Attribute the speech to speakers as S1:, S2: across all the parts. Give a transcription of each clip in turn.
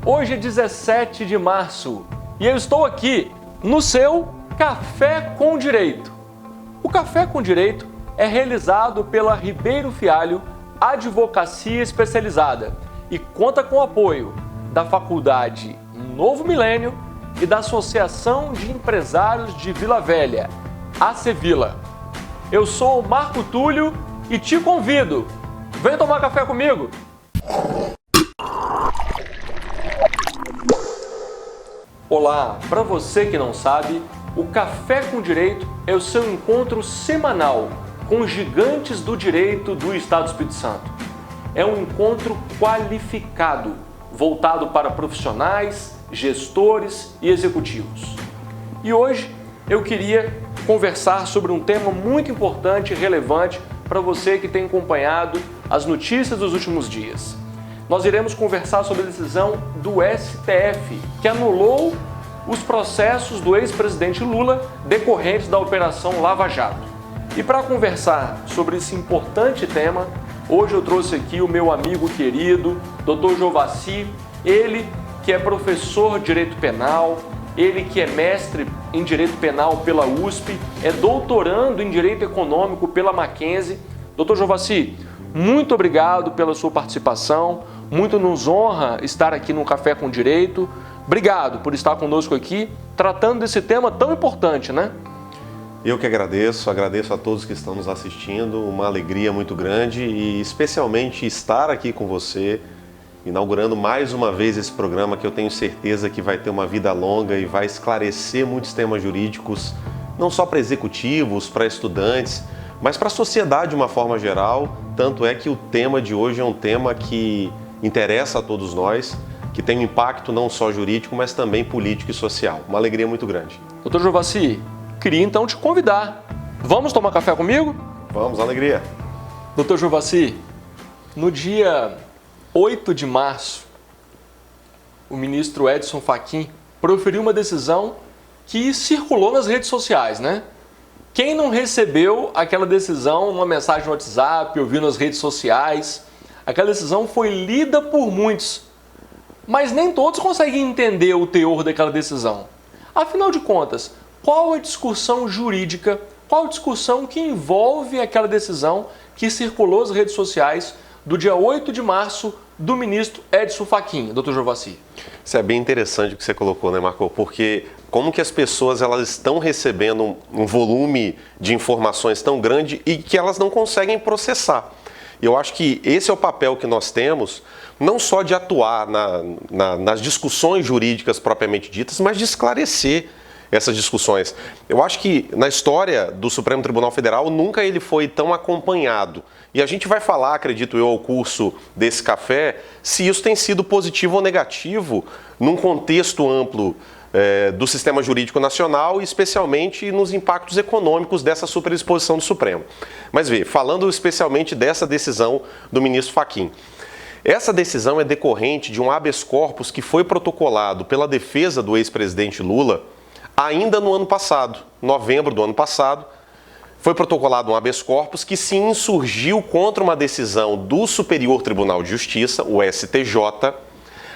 S1: Hoje é 17 de março e eu estou aqui no seu Café com Direito. O Café com Direito é realizado pela Ribeiro Fialho Advocacia Especializada e conta com o apoio da Faculdade Novo Milênio e da Associação de Empresários de Vila Velha, ACVila. Eu sou o Marco Túlio e te convido. Vem tomar café comigo? Olá, para você que não sabe, o Café com Direito é o seu encontro semanal com os gigantes do direito do Estado do Espírito Santo. É um encontro qualificado, voltado para profissionais, gestores e executivos. E hoje eu queria conversar sobre um tema muito importante e relevante para você que tem acompanhado as notícias dos últimos dias. Nós iremos conversar sobre a decisão do STF, que anulou os processos do ex-presidente Lula decorrentes da Operação Lava Jato. E para conversar sobre esse importante tema, hoje eu trouxe aqui o meu amigo querido, Dr. Jovassi, ele que é professor de Direito Penal, ele que é mestre em Direito Penal pela USP, é doutorando em Direito Econômico pela Mackenzie. Dr. Jovassi, muito obrigado pela sua participação, muito nos honra estar aqui no Café com Direito. Obrigado por estar conosco aqui, tratando desse tema tão importante, né?
S2: Eu que agradeço a todos que estão nos assistindo, uma alegria muito grande e especialmente estar aqui com você, inaugurando mais uma vez esse programa que eu tenho certeza que vai ter uma vida longa e vai esclarecer muitos temas jurídicos, não só para executivos, para estudantes, mas para a sociedade de uma forma geral. Tanto é que o tema de hoje é um tema que interessa a todos nós, que tem um impacto não só jurídico, mas também político e social. Uma alegria muito grande.
S1: Dr. Jovassi, queria então te convidar. Vamos tomar café comigo?
S2: Vamos, alegria.
S1: Dr. Jovassi, no dia 8 de março, o ministro Edson Fachin proferiu uma decisão que circulou nas redes sociais, né? Quem não recebeu aquela decisão numa mensagem no WhatsApp, ouviu nas redes sociais, aquela decisão foi lida por muitos, mas nem todos conseguem entender o teor daquela decisão. Afinal de contas, qual a discussão jurídica, qual a discussão que envolve aquela decisão que circulou nas redes sociais do dia 8 de março do ministro Edson Fachin, Dr. Jovassi?
S2: Isso é bem interessante o que você colocou, né, Marco? Porque como que as pessoas elas estão recebendo um volume de informações tão grande e que elas não conseguem processar. Eu acho que esse é o papel que nós temos, não só de atuar nas discussões jurídicas propriamente ditas, mas de esclarecer essas discussões. Eu acho que na história do Supremo Tribunal Federal nunca ele foi tão acompanhado. E a gente vai falar, acredito eu, ao curso desse café, se isso tem sido positivo ou negativo num contexto amplo do sistema jurídico nacional e especialmente nos impactos econômicos dessa superexposição do Supremo. Mas falando especialmente dessa decisão do ministro Fachin. Essa decisão é decorrente de um habeas corpus que foi protocolado pela defesa do ex-presidente Lula ainda no ano passado, novembro do ano passado. Foi protocolado um habeas corpus que se insurgiu contra uma decisão do Superior Tribunal de Justiça, o STJ,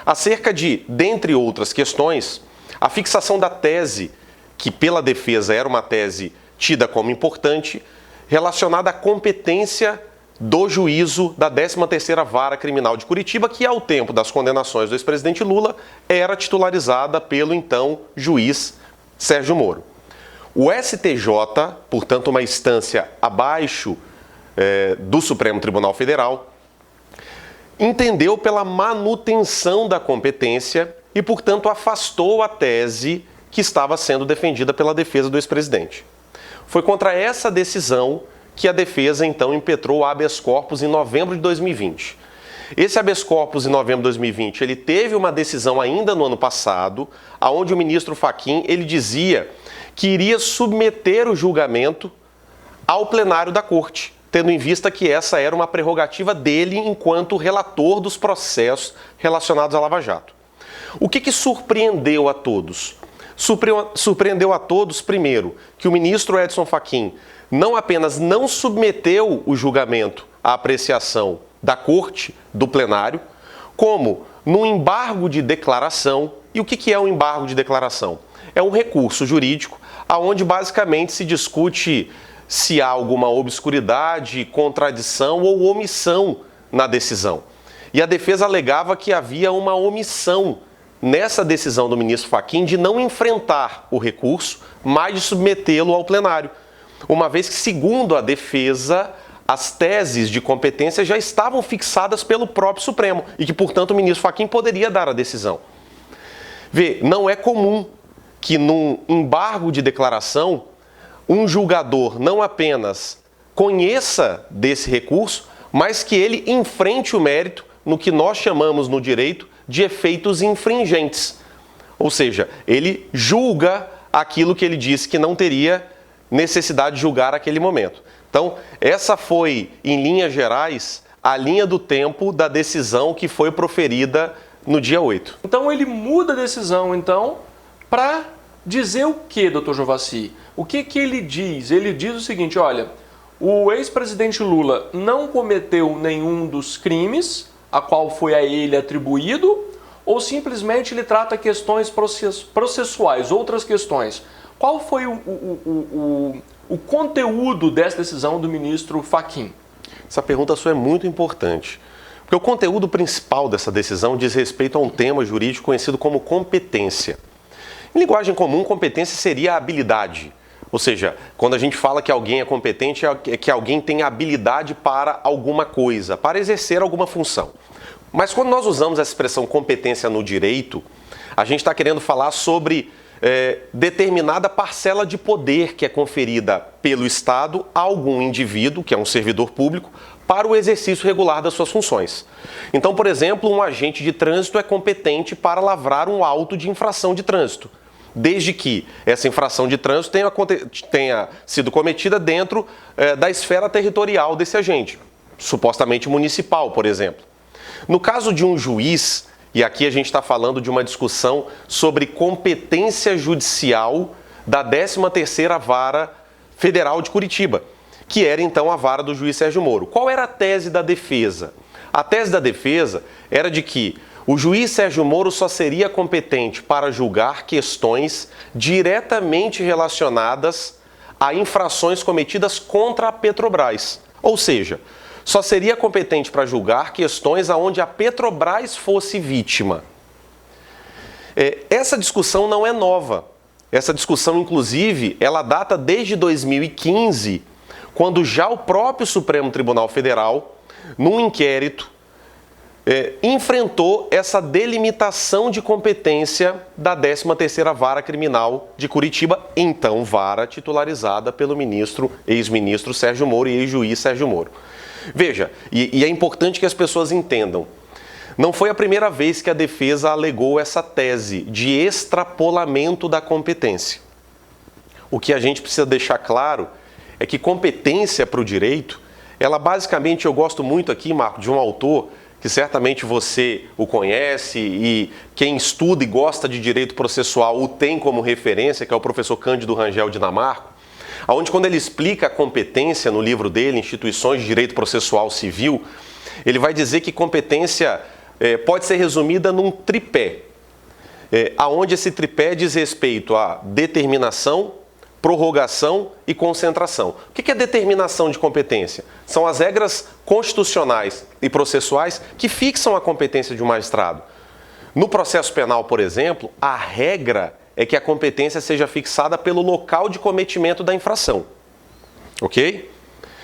S2: acerca de, dentre outras questões, a fixação da tese, que pela defesa era uma tese tida como importante, relacionada à competência do juízo da 13ª Vara Criminal de Curitiba, que ao tempo das condenações do ex-presidente Lula era titularizada pelo então juiz Sérgio Moro. O STJ, portanto uma instância abaixo do Supremo Tribunal Federal, entendeu pela manutenção da competência e, portanto, afastou a tese que estava sendo defendida pela defesa do ex-presidente. Foi contra essa decisão que a defesa, então, impetrou o habeas corpus em novembro de 2020. Esse habeas corpus, em novembro de 2020, ele teve uma decisão ainda no ano passado, onde o ministro Fachin ele dizia que iria submeter o julgamento ao plenário da Corte, tendo em vista que essa era uma prerrogativa dele enquanto relator dos processos relacionados à Lava Jato. O que surpreendeu a todos? Surpreendeu a todos, primeiro, que o ministro Edson Fachin não apenas não submeteu o julgamento à apreciação da Corte, do plenário, como no embargo de declaração. E o que é um embargo de declaração? É um recurso jurídico onde basicamente se discute se há alguma obscuridade, contradição ou omissão na decisão. E a defesa alegava que havia uma omissão nessa decisão do ministro Fachin de não enfrentar o recurso, mas de submetê-lo ao plenário, uma vez que, segundo a defesa, as teses de competência já estavam fixadas pelo próprio Supremo e que, portanto, o ministro Fachin poderia dar a decisão. Vê, não é comum que num embargo de declaração um julgador não apenas conheça desse recurso, mas que ele enfrente o mérito no que nós chamamos no direito de efeitos infringentes. Ou seja, ele julga aquilo que ele disse que não teria necessidade de julgar naquele momento. Então, essa foi, em linhas gerais, a linha do tempo da decisão que foi proferida no dia 8.
S1: Então, ele muda a decisão, então, para dizer o que, doutor Jovassi? O que ele diz? Ele diz o seguinte, olha, o ex-presidente Lula não cometeu nenhum dos crimes a qual foi a ele atribuído, ou simplesmente ele trata questões processuais, outras questões. Qual foi o conteúdo dessa decisão do ministro Fachin?
S2: Essa pergunta sua é muito importante, porque o conteúdo principal dessa decisão diz respeito a um tema jurídico conhecido como competência. Em linguagem comum, competência seria a habilidade. Ou seja, quando a gente fala que alguém é competente, é que alguém tem habilidade para alguma coisa, para exercer alguma função. Mas quando nós usamos essa expressão competência no direito, a gente está querendo falar sobre determinada parcela de poder que é conferida pelo Estado a algum indivíduo, que é um servidor público, para o exercício regular das suas funções. Então, por exemplo, um agente de trânsito é competente para lavrar um auto de infração de trânsito, desde que essa infração de trânsito tenha sido cometida dentro da esfera territorial desse agente, supostamente municipal, por exemplo. No caso de um juiz, e aqui a gente está falando de uma discussão sobre competência judicial da 13ª Vara Federal de Curitiba, que era então a vara do juiz Sérgio Moro. Qual era a tese da defesa? A tese da defesa era de que o juiz Sérgio Moro só seria competente para julgar questões diretamente relacionadas a infrações cometidas contra a Petrobras. Ou seja, só seria competente para julgar questões onde a Petrobras fosse vítima. Essa discussão não é nova. Essa discussão, inclusive, ela data desde 2015, quando já o próprio Supremo Tribunal Federal, num inquérito, enfrentou essa delimitação de competência da 13ª Vara Criminal de Curitiba, então vara titularizada pelo ex-ministro Sérgio Moro e ex-juiz Sérgio Moro. Veja, e é importante que as pessoas entendam, não foi a primeira vez que a defesa alegou essa tese de extrapolamento da competência. O que a gente precisa deixar claro é que competência para o direito, ela basicamente, eu gosto muito aqui, Marco, de um autor que certamente você o conhece e quem estuda e gosta de direito processual o tem como referência, que é o professor Cândido Rangel Dinamarco, onde quando ele explica a competência no livro dele, Instituições de Direito Processual Civil, ele vai dizer que competência pode ser resumida num tripé, aonde esse tripé diz respeito à determinação, prorrogação e concentração. O que é determinação de competência? São as regras constitucionais e processuais que fixam a competência de um magistrado. No processo penal, por exemplo, a regra é que a competência seja fixada pelo local de cometimento da infração. Ok?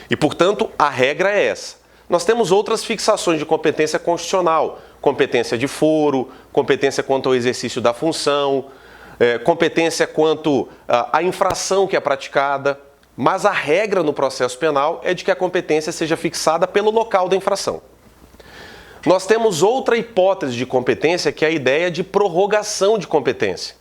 S2: E, portanto, a regra é essa. Nós temos outras fixações de competência constitucional, competência de foro, competência quanto ao exercício da função, competência quanto à infração que é praticada, mas a regra no processo penal é de que a competência seja fixada pelo local da infração. Nós temos outra hipótese de competência, que é a ideia de prorrogação de competência.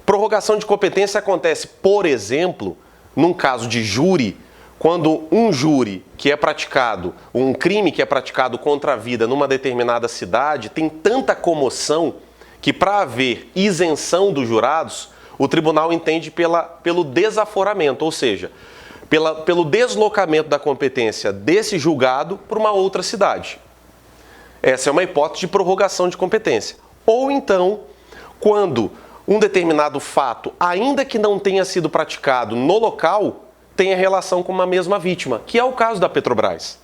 S2: Prorrogação de competência acontece, por exemplo, num caso de júri, quando um júri que é praticado, um crime que é praticado contra a vida numa determinada cidade, tem tanta comoção que para haver isenção dos jurados, o tribunal entende pelo desaforamento, ou seja, pelo deslocamento da competência desse julgado para uma outra cidade. Essa é uma hipótese de prorrogação de competência. Ou então, quando um determinado fato, ainda que não tenha sido praticado no local, tenha relação com uma mesma vítima, que é o caso da Petrobras.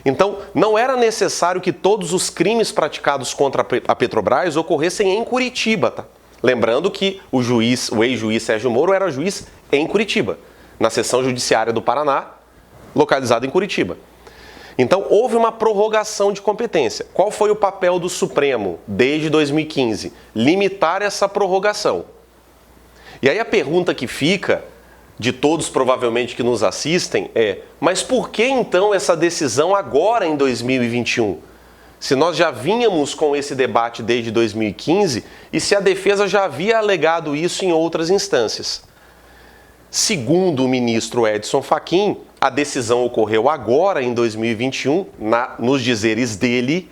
S2: Então, não era necessário que todos os crimes praticados contra a Petrobras ocorressem em Curitiba, tá? Lembrando que o ex-juiz Sérgio Moro era juiz em Curitiba, na seção judiciária do Paraná, localizada em Curitiba. Então, houve uma prorrogação de competência. Qual foi o papel do Supremo desde 2015? Limitar essa prorrogação. E aí a pergunta que fica, de todos provavelmente que nos assistem, é: mas por que então essa decisão agora em 2021? Se nós já vínhamos com esse debate desde 2015 e se a defesa já havia alegado isso em outras instâncias. Segundo o ministro Edson Fachin, a decisão ocorreu agora em 2021, nos dizeres dele,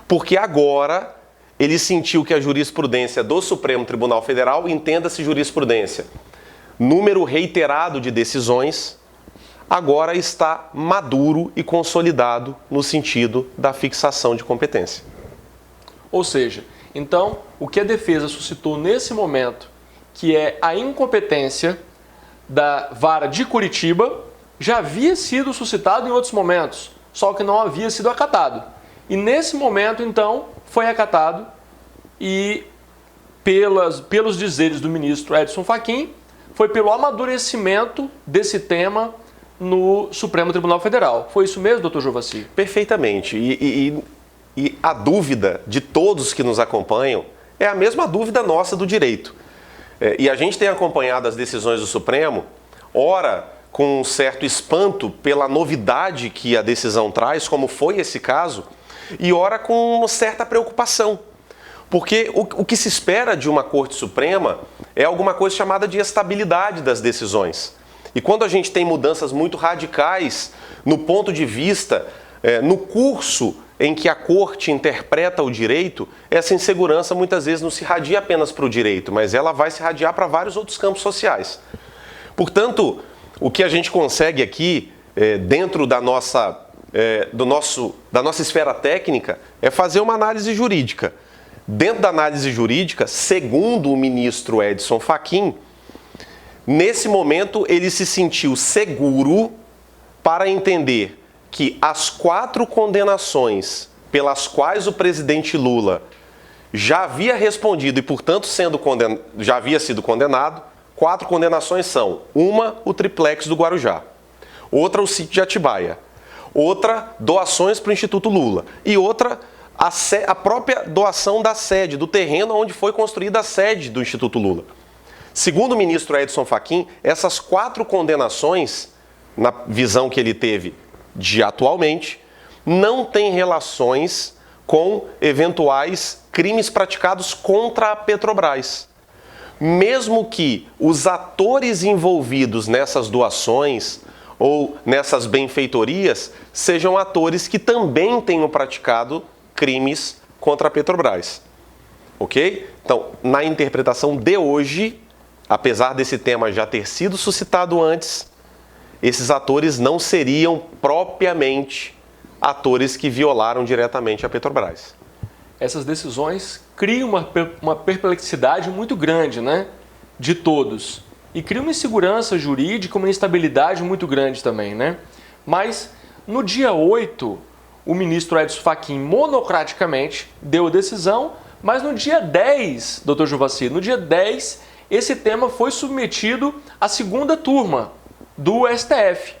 S2: porque agora ele sentiu que a jurisprudência do Supremo Tribunal Federal, entenda-se jurisprudência, número reiterado de decisões, agora está maduro e consolidado no sentido da fixação de competência.
S1: Ou seja, então, o que a defesa suscitou nesse momento, que é a incompetência da vara de Curitiba, já havia sido suscitado em outros momentos, só que não havia sido acatado. E nesse momento, então, foi acatado e, pelos dizeres do ministro Edson Fachin, foi pelo amadurecimento desse tema no Supremo Tribunal Federal. Foi isso mesmo, doutor Jovassi?
S2: Perfeitamente. E a dúvida de todos que nos acompanham é a mesma dúvida nossa do direito. E a gente tem acompanhado as decisões do Supremo, ora com um certo espanto pela novidade que a decisão traz, como foi esse caso, e ora com uma certa preocupação. Porque o que se espera de uma Corte Suprema é alguma coisa chamada de estabilidade das decisões. E quando a gente tem mudanças muito radicais no ponto de vista, no curso em que a Corte interpreta o direito, essa insegurança muitas vezes não se radia apenas para o direito, mas ela vai se radiar para vários outros campos sociais. Portanto, o que a gente consegue aqui, dentro da nossa esfera técnica, é fazer uma análise jurídica. Dentro da análise jurídica, segundo o ministro Edson Fachin, nesse momento ele se sentiu seguro para entender que as 4 condenações pelas quais o presidente Lula já havia respondido e, portanto, já havia sido condenado, 4 condenações são: uma, o triplex do Guarujá; outra, o sítio de Atibaia; outra, doações para o Instituto Lula; e outra, a própria doação da sede, do terreno onde foi construída a sede do Instituto Lula. Segundo o ministro Edson Fachin, essas 4 condenações, na visão que ele teve de atualmente, não têm relações com eventuais crimes praticados contra a Petrobras. Mesmo que os atores envolvidos nessas doações ou nessas benfeitorias sejam atores que também tenham praticado crimes contra a Petrobras. Ok? Então, na interpretação de hoje, apesar desse tema já ter sido suscitado antes, esses atores não seriam propriamente atores que violaram diretamente a Petrobras.
S1: Essas decisões criam uma perplexidade muito grande, né, de todos. E criam uma insegurança jurídica, uma instabilidade muito grande também, né? Mas, no dia 8, o ministro Edson Fachin monocraticamente deu a decisão, mas no dia 10, doutor Jovassi, no dia 10, esse tema foi submetido à segunda turma do STF.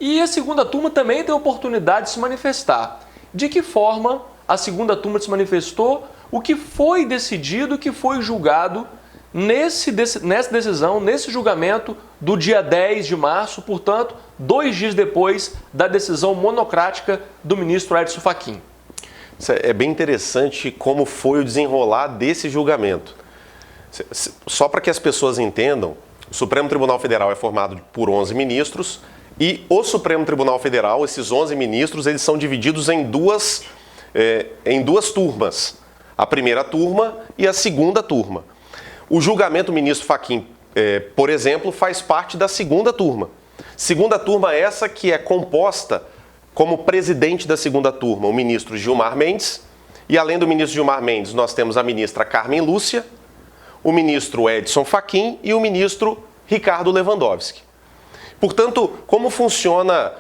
S1: E a segunda turma também tem a oportunidade de se manifestar. De que forma a segunda turma se manifestou? O que foi decidido, o que foi julgado nessa decisão, nesse julgamento do dia 10 de março, portanto, 2 dias depois da decisão monocrática do ministro Edson Fachin.
S2: É bem interessante como foi o desenrolar desse julgamento. Só para que as pessoas entendam, o Supremo Tribunal Federal é formado por 11 ministros e o Supremo Tribunal Federal, esses 11 ministros, eles são divididos em duas turmas. A primeira turma e a segunda turma. O julgamento do ministro Fachin, por exemplo, faz parte da segunda turma. Segunda turma essa que é composta como presidente da segunda turma, o ministro Gilmar Mendes, e além do ministro Gilmar Mendes, nós temos a ministra Carmen Lúcia, o ministro Edson Fachin e o ministro Ricardo Lewandowski. Portanto, como funcionam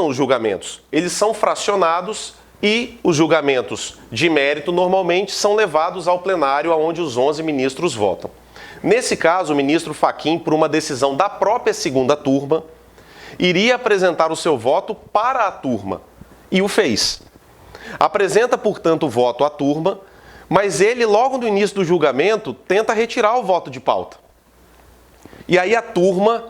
S2: os julgamentos? Eles são fracionados e os julgamentos de mérito normalmente são levados ao plenário onde os 11 ministros votam. Nesse caso, o ministro Fachin, por uma decisão da própria segunda turma, iria apresentar o seu voto para a turma e o fez. Apresenta, portanto, o voto à turma, mas ele, logo no início do julgamento, tenta retirar o voto de pauta. E aí a turma,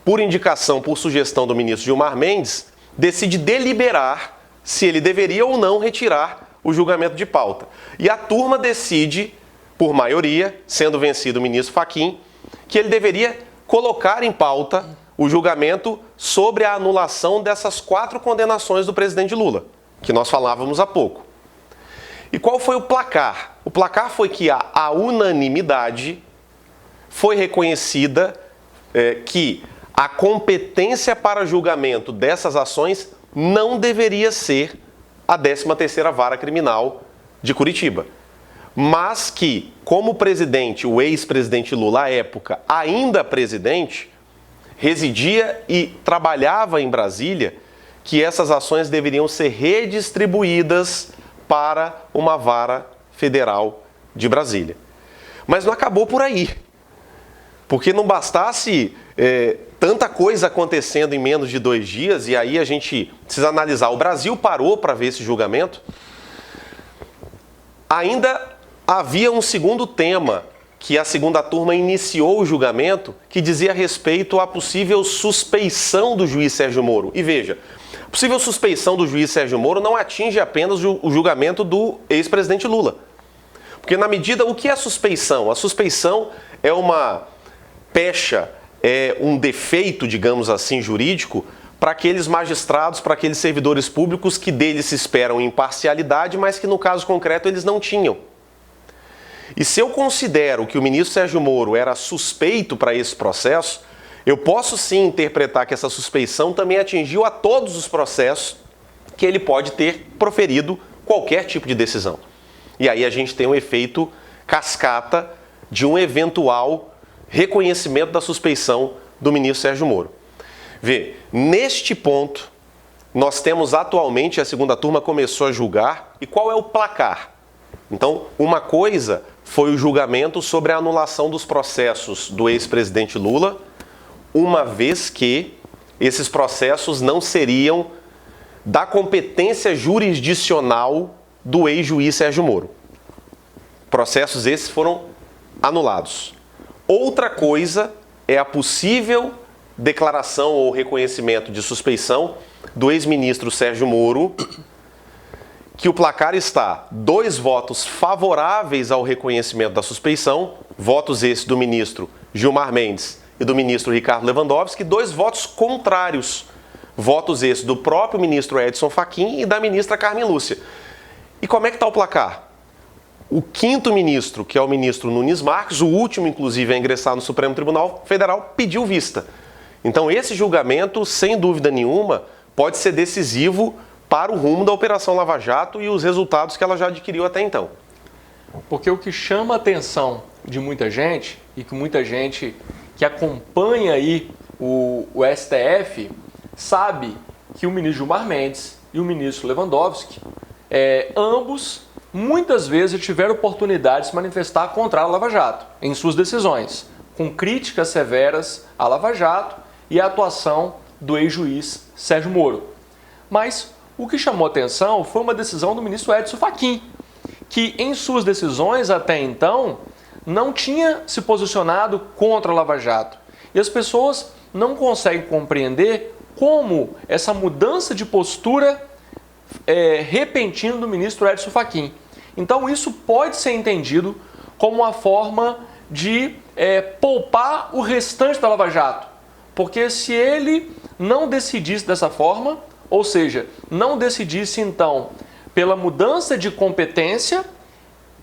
S2: por indicação, por sugestão do ministro Gilmar Mendes, decide deliberar se ele deveria ou não retirar o julgamento de pauta. E a turma decide, por maioria, sendo vencido o ministro Fachin, que ele deveria colocar em pauta o julgamento sobre a anulação dessas 4 condenações do presidente Lula, que nós falávamos há pouco. E qual foi o placar? O placar foi que a unanimidade foi reconhecida que a competência para julgamento dessas ações não deveria ser a 13ª Vara Criminal de Curitiba. Mas que, como o presidente, o ex-presidente Lula, à época, ainda presidente, residia e trabalhava em Brasília, que essas ações deveriam ser redistribuídas para uma vara federal de Brasília. Mas não acabou por aí. Porque não bastasse tanta coisa acontecendo em menos de 2 dias, e aí a gente precisa analisar. O Brasil parou para ver esse julgamento. Ainda havia um segundo tema que a segunda turma iniciou o julgamento, que dizia respeito à possível suspeição do juiz Sérgio Moro. E veja, a possível suspeição do juiz Sérgio Moro não atinge apenas o julgamento do ex-presidente Lula. Porque na medida, o que é a suspeição? A suspeição é uma pecha, é um defeito, digamos assim, jurídico, para aqueles magistrados, para aqueles servidores públicos que deles se esperam imparcialidade, mas que no caso concreto eles não tinham. E se eu considero que o ministro Sérgio Moro era suspeito para esse processo, eu posso sim interpretar que essa suspeição também atingiu a todos os processos que ele pode ter proferido qualquer tipo de decisão. E aí a gente tem um efeito cascata de um eventual reconhecimento da suspeição do ministro Sérgio Moro. Vê, neste ponto, nós temos atualmente, a segunda turma começou a julgar, e qual é o placar? Então, uma coisa foi o julgamento sobre a anulação dos processos do ex-presidente Lula, uma vez que esses processos não seriam da competência jurisdicional do ex-juiz Sérgio Moro. Processos esses foram anulados. Outra coisa é a possível declaração ou reconhecimento de suspeição do ex-ministro Sérgio Moro, que o placar está 2 votos favoráveis ao reconhecimento da suspeição, votos esses do ministro Gilmar Mendes e do ministro Ricardo Lewandowski, 2 votos contrários, votos esses do próprio ministro Edson Fachin e da ministra Carmen Lúcia. E como é que está o placar? O 5º ministro, que é o ministro Nunes Marques, o último inclusive a ingressar no Supremo Tribunal Federal, pediu vista. Então esse julgamento, sem dúvida nenhuma, pode ser decisivo para o rumo da Operação Lava Jato e os resultados que ela já adquiriu até então.
S1: Porque o que chama a atenção de muita gente, e que muita gente que acompanha aí o STF, sabe que o ministro Gilmar Mendes e o ministro Lewandowski, ambos, muitas vezes tiveram oportunidade de se manifestar contra a Lava Jato, em suas decisões, com críticas severas à Lava Jato e à atuação do ex-juiz Sérgio Moro. Mas o que chamou atenção foi uma decisão do ministro Edson Fachin, que em suas decisões até então não tinha se posicionado contra a Lava Jato. E as pessoas não conseguem compreender como essa mudança de postura repentina do ministro Edson Fachin. Então isso pode ser entendido como uma forma de poupar o restante da Lava Jato. Porque se ele não decidisse dessa forma, ou seja, não decidisse então pela mudança de competência,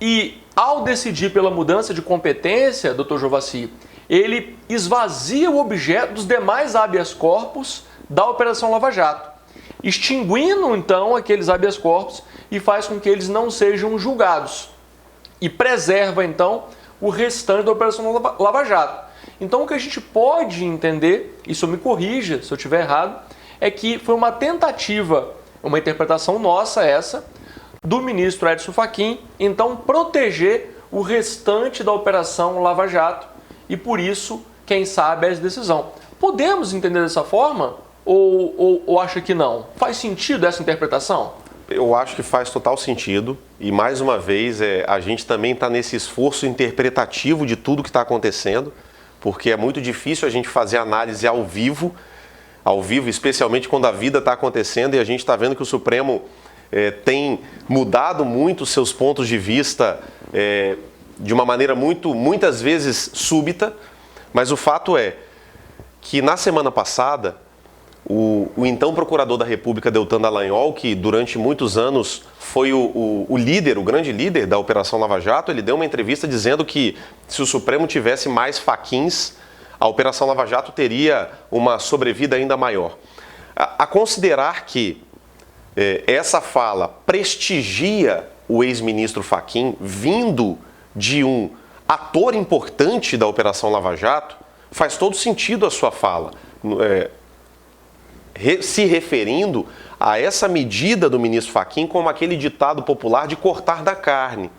S1: e ao decidir pela mudança de competência, doutor Jovassi, ele esvazia o objeto dos demais habeas corpus da Operação Lava Jato. extinguindo então aqueles habeas corpus e faz com que eles não sejam julgados e preserva então o restante da Operação Lava Jato. Então o que a gente pode entender, e isso me corrija se eu estiver errado, é que foi uma tentativa, uma interpretação nossa essa, do ministro Edson Fachin, então proteger o restante da Operação Lava Jato e por isso, quem sabe, essa decisão. Podemos entender dessa forma ou acha que não? Faz sentido essa interpretação?
S2: Eu acho que faz total sentido e, mais uma vez, a gente também está nesse esforço interpretativo de tudo que está acontecendo, porque é muito difícil a gente fazer análise ao vivo, especialmente quando a vida está acontecendo e a gente está vendo que o Supremo tem mudado muito seus pontos de vista de uma maneira muitas vezes súbita, mas o fato é que na semana passada o então Procurador da República, Deltan Dallagnol, que durante muitos anos foi o grande líder da Operação Lava Jato, ele deu uma entrevista dizendo que se o Supremo tivesse mais Fachins, a Operação Lava Jato teria uma sobrevida ainda maior. A considerar que essa fala prestigia o ex-ministro Fachin, vindo de um ator importante da Operação Lava Jato, faz todo sentido a sua fala, se referindo a essa medida do ministro Fachin como aquele ditado popular de cortar da carne.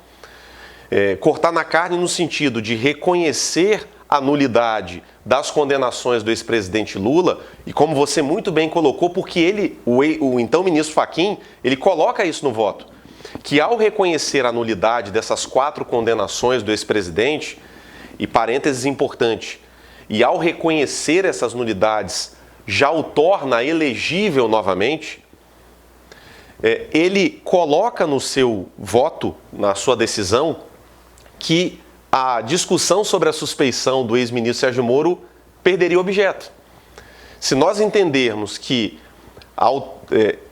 S2: Cortar na carne no sentido de reconhecer a nulidade das condenações do ex-presidente Lula, e como você muito bem colocou, porque o então ministro Fachin, ele coloca isso no voto, que ao reconhecer a nulidade dessas 4 condenações do ex-presidente, e parênteses importante, e ao reconhecer essas nulidades já o torna elegível novamente, ele coloca no seu voto, na sua decisão, que a discussão sobre a suspeição do ex-ministro Sérgio Moro perderia objeto. Se nós entendermos que, ao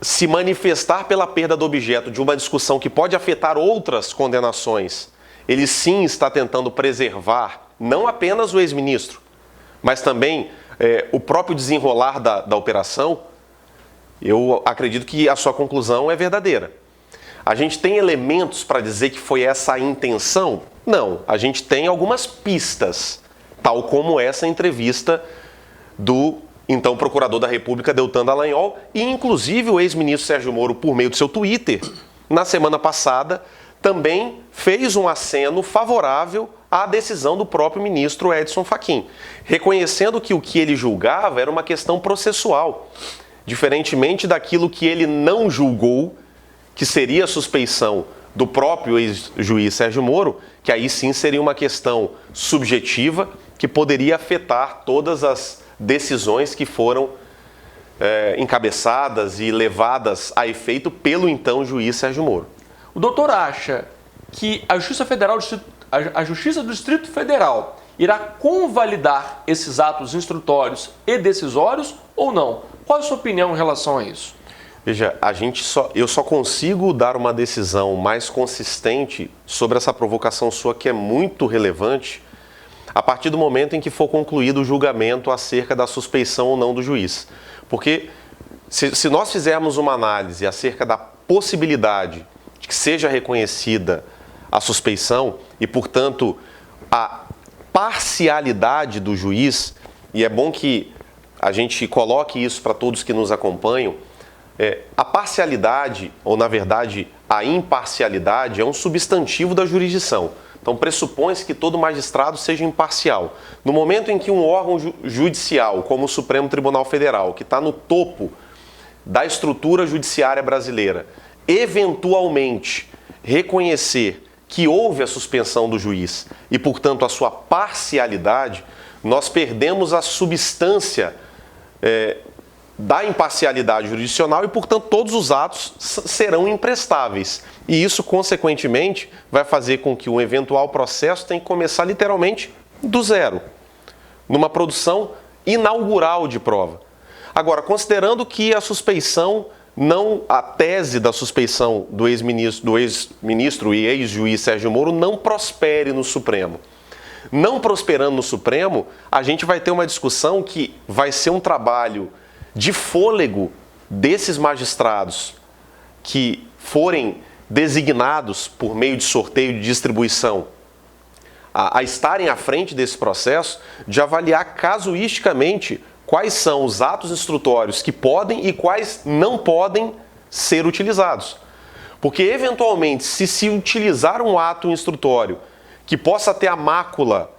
S2: se manifestar pela perda do objeto de uma discussão que pode afetar outras condenações, ele sim está tentando preservar não apenas o ex-ministro, mas também o próprio desenrolar da operação, eu acredito que a sua conclusão é verdadeira. A gente tem elementos para dizer que foi essa a intenção? Não, a gente tem algumas pistas, tal como essa entrevista do então Procurador da República, Deltan Dallagnol, e inclusive o ex-ministro Sérgio Moro, por meio do seu Twitter, na semana passada, também fez um aceno favorável à decisão do próprio ministro Edson Fachin, reconhecendo que o que ele julgava era uma questão processual, diferentemente daquilo que ele não julgou, que seria a suspeição do próprio ex-juiz Sérgio Moro, que aí sim seria uma questão subjetiva que poderia afetar todas as decisões que foram encabeçadas e levadas a efeito pelo então juiz Sérgio Moro.
S1: O doutor acha que a Justiça do Distrito Federal irá convalidar esses atos instrutórios e decisórios ou não? Qual a sua opinião em relação a isso?
S2: Veja, eu só consigo dar uma decisão mais consistente sobre essa provocação sua, que é muito relevante, a partir do momento em que for concluído o julgamento acerca da suspeição ou não do juiz. Porque se nós fizermos uma análise acerca da possibilidade de que seja reconhecida a suspeição e, portanto, a parcialidade do juiz, e é bom que a gente coloque isso para todos que nos acompanham, a parcialidade, ou na verdade a imparcialidade, é um substantivo da jurisdição. Então pressupõe-se que todo magistrado seja imparcial. No momento em que um órgão judicial, como o Supremo Tribunal Federal, que está no topo da estrutura judiciária brasileira, eventualmente reconhecer que houve a suspensão do juiz e, portanto, a sua parcialidade, nós perdemos a substância da imparcialidade jurisdicional e, portanto, todos os atos serão imprestáveis. E isso, consequentemente, vai fazer com que um eventual processo tenha que começar literalmente do zero, numa produção inaugural de prova. Agora, considerando que a suspeição, a tese da suspeição do ex-ministro e ex-juiz Sérgio Moro não prospere no Supremo. Não prosperando no Supremo, a gente vai ter uma discussão que vai ser um trabalho de fôlego desses magistrados que forem designados por meio de sorteio de distribuição a estarem à frente desse processo, de avaliar casuisticamente quais são os atos instrutórios que podem e quais não podem ser utilizados. Porque, eventualmente, se utilizar um ato instrutório que possa ter a mácula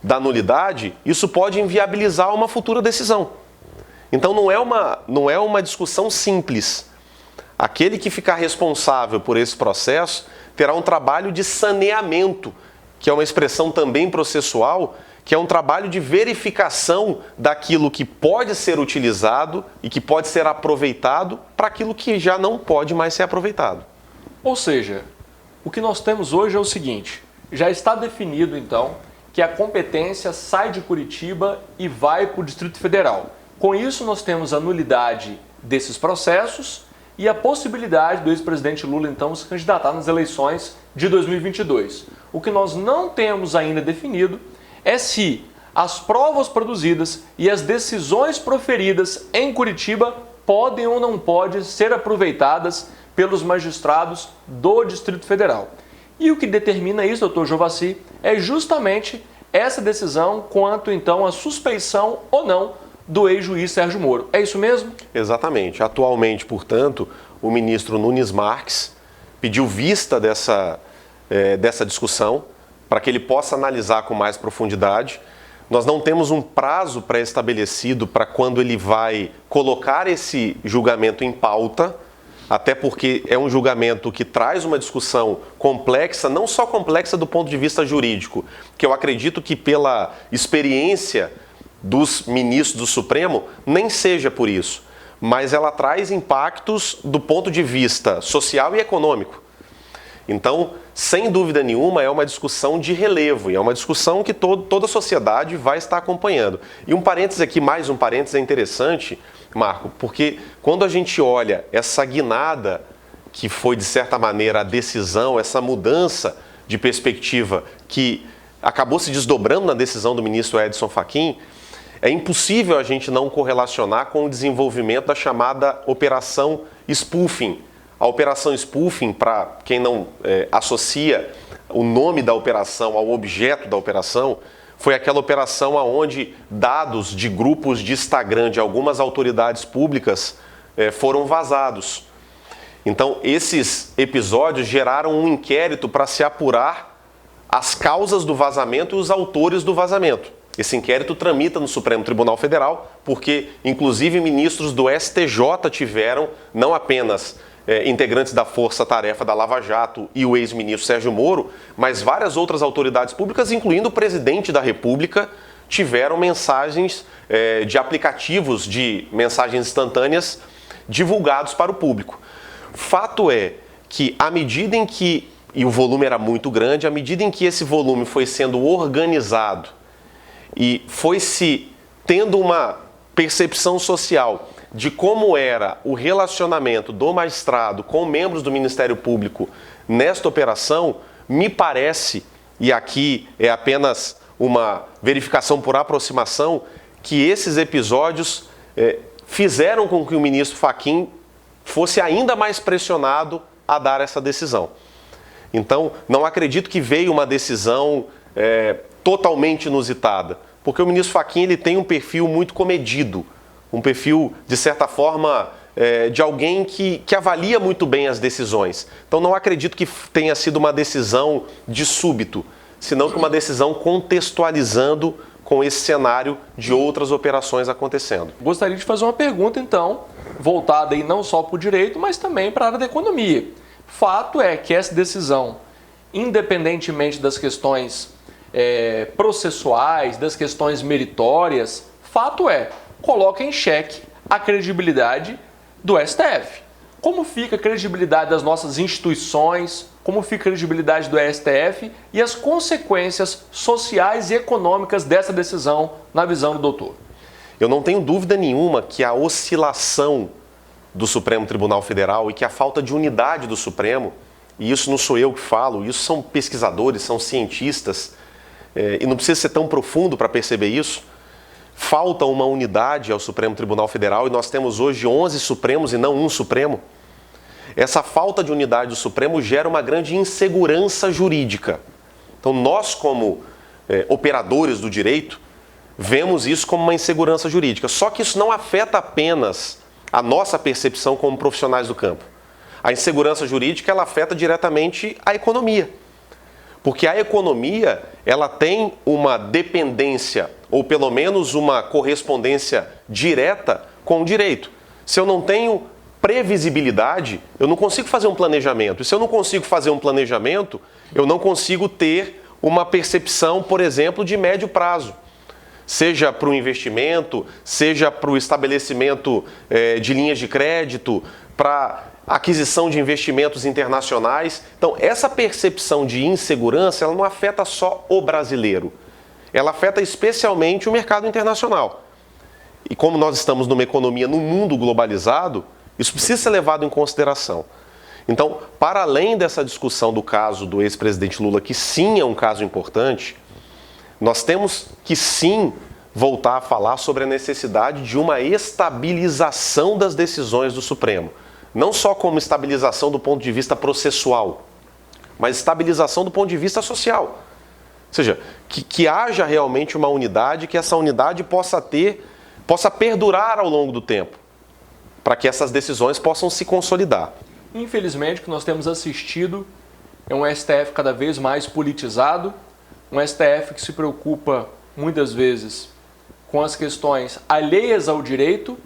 S2: da nulidade, isso pode inviabilizar uma futura decisão. Então, não é uma discussão simples. Aquele que ficar responsável por esse processo terá um trabalho de saneamento, que é uma expressão também processual, que é um trabalho de verificação daquilo que pode ser utilizado e que pode ser aproveitado para aquilo que já não pode mais ser aproveitado.
S1: Ou seja, o que nós temos hoje é o seguinte: já está definido então que a competência sai de Curitiba e vai para o Distrito Federal. Com isso, nós temos a nulidade desses processos e a possibilidade do ex-presidente Lula então se candidatar nas eleições de 2022. O que nós não temos ainda definido é se as provas produzidas e as decisões proferidas em Curitiba podem ou não podem ser aproveitadas pelos magistrados do Distrito Federal. E o que determina isso, doutor Jovassi, é justamente essa decisão quanto então à suspeição ou não do ex-juiz Sérgio Moro. É isso mesmo?
S2: Exatamente. Atualmente, portanto, o ministro Nunes Marques pediu vista dessa discussão para que ele possa analisar com mais profundidade. Nós não temos um prazo pré-estabelecido para quando ele vai colocar esse julgamento em pauta, até porque é um julgamento que traz uma discussão complexa, não só complexa do ponto de vista jurídico, que eu acredito que pela experiência dos ministros do Supremo nem seja por isso, mas ela traz impactos do ponto de vista social e econômico. Então, sem dúvida nenhuma, é uma discussão de relevo e é uma discussão que toda a sociedade vai estar acompanhando. E um parênteses aqui, mais um parênteses, é interessante, Marco, porque quando a gente olha essa guinada que foi, de certa maneira, a decisão, essa mudança de perspectiva que acabou se desdobrando na decisão do ministro Edson Fachin, é impossível a gente não correlacionar com o desenvolvimento da chamada Operação Spoofing. A Operação Spoofing, para quem não associa o nome da operação ao objeto da operação, foi aquela operação onde dados de grupos de Instagram de algumas autoridades públicas foram vazados. Então, esses episódios geraram um inquérito para se apurar as causas do vazamento e os autores do vazamento. Esse inquérito tramita no Supremo Tribunal Federal, porque, inclusive, ministros do STJ tiveram, não apenas integrantes da Força-Tarefa da Lava Jato e o ex-ministro Sérgio Moro, mas várias outras autoridades públicas, incluindo o presidente da República, tiveram mensagens de aplicativos de mensagens instantâneas divulgados para o público. Fato é que, à medida em que, e o volume era muito grande, à medida em que esse volume foi sendo organizado e foi se tendo uma percepção social de como era o relacionamento do magistrado com membros do Ministério Público nesta operação, me parece, e aqui é apenas uma verificação por aproximação, que esses episódios fizeram com que o ministro Fachin fosse ainda mais pressionado a dar essa decisão. Então, não acredito que veio uma decisão totalmente inusitada, porque o ministro Fachin ele tem um perfil muito comedido, um perfil, de certa forma, de alguém que avalia muito bem as decisões. Então, não acredito que tenha sido uma decisão de súbito, senão que uma decisão contextualizando com esse cenário de outras operações acontecendo.
S1: Gostaria de fazer uma pergunta, então, voltada aí não só para o direito, mas também para a área da economia. Fato é que essa decisão, independentemente das questões processuais, das questões meritórias, fato é, coloca em xeque a credibilidade do STF. Como fica a credibilidade das nossas instituições, como fica a credibilidade do STF e as consequências sociais e econômicas dessa decisão na visão do doutor?
S2: Eu não tenho dúvida nenhuma que a oscilação do Supremo Tribunal Federal e que a falta de unidade do Supremo, e isso não sou eu que falo, isso são pesquisadores, são cientistas, e não precisa ser tão profundo para perceber isso, falta uma unidade ao Supremo Tribunal Federal e nós temos hoje 11 Supremos e não um Supremo. Essa falta de unidade do Supremo gera uma grande insegurança jurídica. Então nós, como operadores do direito, vemos isso como uma insegurança jurídica. Só que isso não afeta apenas a nossa percepção como profissionais do campo. A insegurança jurídica, ela afeta diretamente a economia. Porque a economia, ela tem uma dependência, ou pelo menos uma correspondência direta com o direito. Se eu não tenho previsibilidade, eu não consigo fazer um planejamento. E se eu não consigo fazer um planejamento, eu não consigo ter uma percepção, por exemplo, de médio prazo. Seja para o investimento, seja para o estabelecimento de linhas de crédito, para aquisição de investimentos internacionais. Então, essa percepção de insegurança, ela não afeta só o brasileiro. Ela afeta especialmente o mercado internacional. E como nós estamos numa economia no mundo globalizado, isso precisa ser levado em consideração. Então, para além dessa discussão do caso do ex-presidente Lula, que sim é um caso importante, nós temos que sim voltar a falar sobre a necessidade de uma estabilização das decisões do Supremo. Não só como estabilização do ponto de vista processual, mas estabilização do ponto de vista social. Ou seja, que haja realmente uma unidade, que essa unidade possa perdurar ao longo do tempo, para que essas decisões possam se consolidar.
S1: Infelizmente, o que nós temos assistido é um STF cada vez mais politizado, um STF que se preocupa muitas vezes com as questões alheias ao direito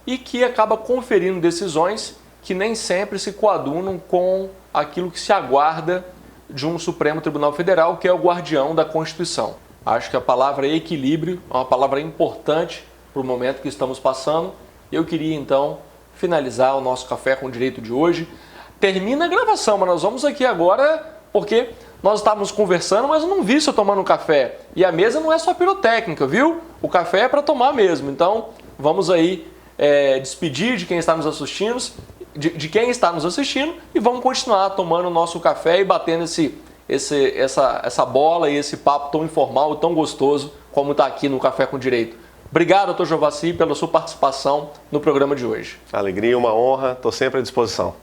S1: e que acaba conferindo decisões que nem sempre se coadunam com aquilo que se aguarda de um Supremo Tribunal Federal, que é o guardião da Constituição. Acho que a palavra equilíbrio é uma palavra importante para o momento que estamos passando. Eu queria, então, finalizar o nosso Café com Direito de hoje. Termina a gravação, mas nós vamos aqui agora porque nós estávamos conversando, mas eu não vi você tomando café. E a mesa não é só pirotécnica, viu? O café é para tomar mesmo. Então, vamos aí despedir de quem está nos assistindo, de quem está nos assistindo, e vamos continuar tomando o nosso café e batendo essa bola e esse papo tão informal e tão gostoso como está aqui no Café com Direito. Obrigado, doutor Jovassi, pela sua participação no programa de hoje.
S2: Alegria, uma honra, estou sempre à disposição.